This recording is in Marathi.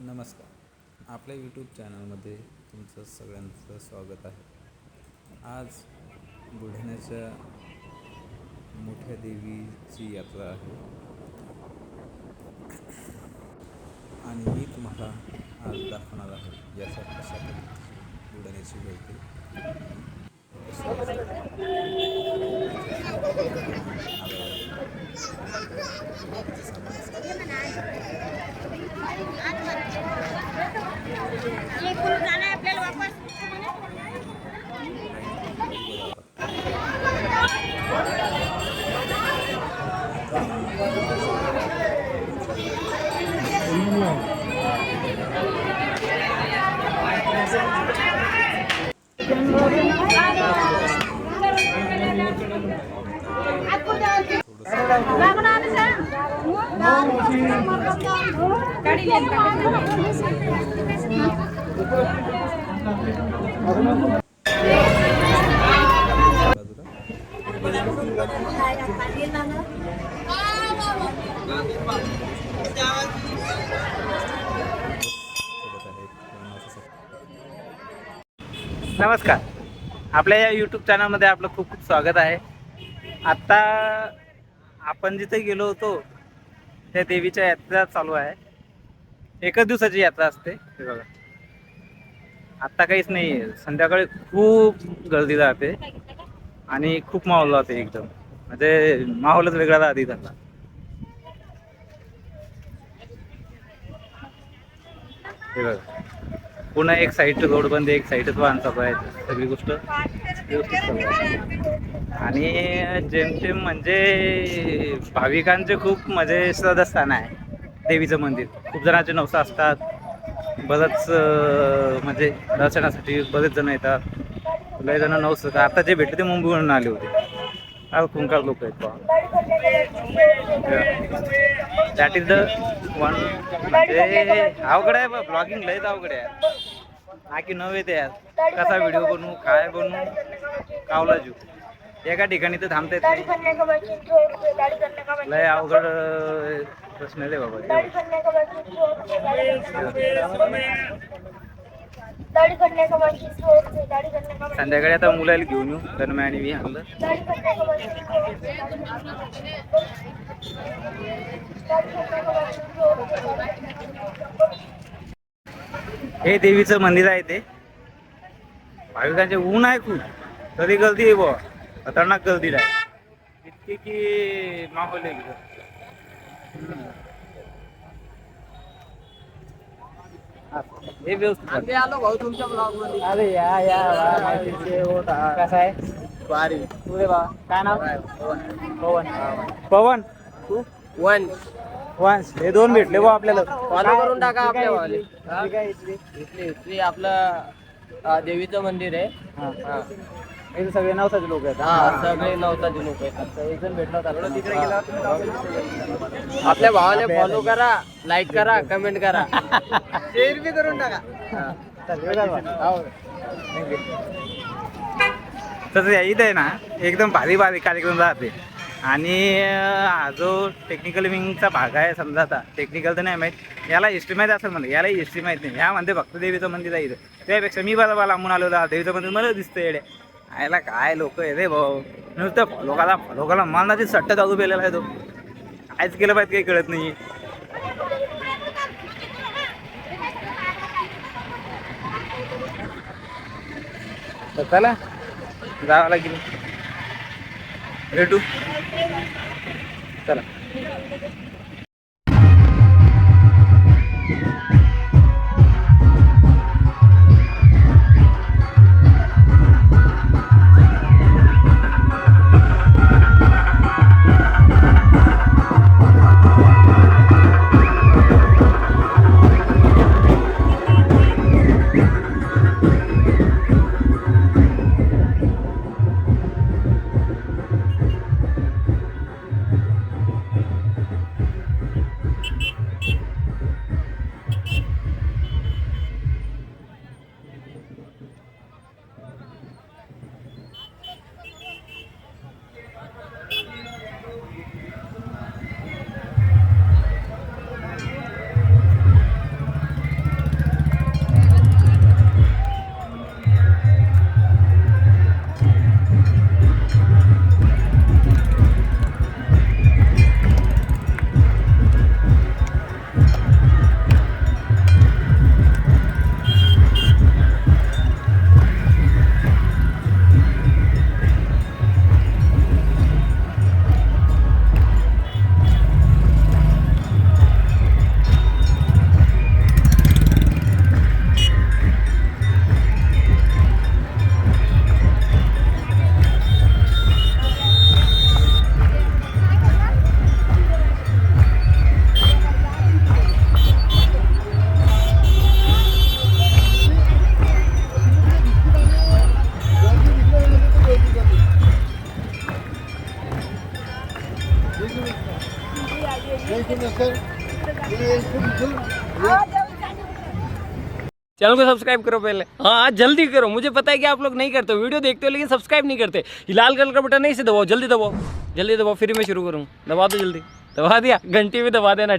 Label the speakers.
Speaker 1: नमस्कार. आपल्या यूट्यूब चॅनलमध्ये तुमचं सगळ्यांचं स्वागत आहे. आज बुलढाण्याच्या मोठ्या देवीची यात्रा आहे आणि मी तुम्हाला आज दाखवणार आहे यात्रा कशा पद्धतीची बुलढाण्याची भरते.
Speaker 2: नमस्कार. आपल्या या यूट्यूब चॅनलमध्ये आपलं खूप खूप स्वागत आहे. आत्ता आपण जिथे गेलो होतो त्या देवीच्या यात्रा चालू आहे. एकच दिवसाची यात्रा असते. हे बघा, आत्ता काहीच नाही आहे. संध्याकाळी खूप गर्दी राहते आणि खूप माहोल राहते. एकदम म्हणजे माहोलच वेगळा राहते त्यांना. हे बघा, पुन्हा एक साईड रोड बंद, एक साईडच वाहन चालू आहे. सगळी गोष्ट व्यवस्थित चालू आहे. आणि जेमतेम म्हणजे भाविकांचे खूप म्हणजे श्रद्धास्थान आहे देवीचं मंदिर. खूप जणांचे नवसा असतात. बरंच म्हणजे दर्शनासाठी बरेच जण येतात. लय जण नवस. आता जे भेटले ते मुंबईवरून आले होते. खूंकार लोक आहेत पहा. That is the one. म्हणजे अवघड आहे बा, ब्लॉगिंग लयच अवघड आहे. की नव्हे ते यार, कसा व्हिडिओ बनवू, काय बनवू, कावला जीव. एका ठिकाणी तर थांबता येत नाही. लय अवघड प्रश्न आहे बाबा. संध्याकाळी आता मुलाला घेऊन येऊ. तन्मय आणि मी आणलं. हे देवीचं मंदिर आहे. ते भाविकांचे ऊन आहे खूप, तरी गर्दी आहे बुवा. खतरनाक गर्दी आहे. इतकी की माहोल आहे. हे व्यवस्थित आलो भाऊ तुमच्या ब्लॉग मध्ये. अरे कसं आहे बारी तुरे बा. काय नाव? पवन. पवन तू? वंश. हे दोन भेटले बा आपल्याला.
Speaker 3: फॉलो करून टाका आपल्या इथली आपलं देवीचं मंदिर आहे.
Speaker 2: हे सगळे नवसाचे लोक आहेत.
Speaker 3: सगळे नवसाचे लोक आहेत.
Speaker 2: अच्छा, एक जण भेटला होता तिकडे गेला.
Speaker 3: आपल्या भावाला फॉलो करा, लाईक करा, कमेंट करा, शेअर बी करून टाका.
Speaker 2: तसं इथं आहे ना, एकदम भारी भारी कार्यक्रम राहते. आणि हा जो टेक्निकल विंगचा भाग आहे, समजा आता टेक्निकल तर नाही माहीत, याला हिस्ट्री माहीत असेल मला. याला हिस्ट्री माहीत नाही. ह्या म्हणते फक्त देवीचं मंदिर आहे इथं. त्यापेक्षा मी बरोबर लांबून आलो होता. देवीचं मंदिर मला दिसतं येडे. याला काय लोक आहे रे भाऊ. नुसतं लोकाला मानाची सट्ट चालू पेलेला आहे तो. कायच केलं पाहिजे काही कळत नाही. तर चला जावं लागेल. भेटू. चला.
Speaker 3: चैनल को सब्सक्राइब करो पहले। हाँ जल्दी करो, मुझे पता है कि आप लोग नहीं करते हो, वीडियो देखते हो लेकिन सब्सक्राइब नहीं करते। ये लाल कलर का बटन नहीं से दबाओ, जल्दी दबाओ, जल्दी दबाओ, फिर मैं शुरू करूँ। दबा दो जल्दी, दबा दिया, घंटी भी दबा देना।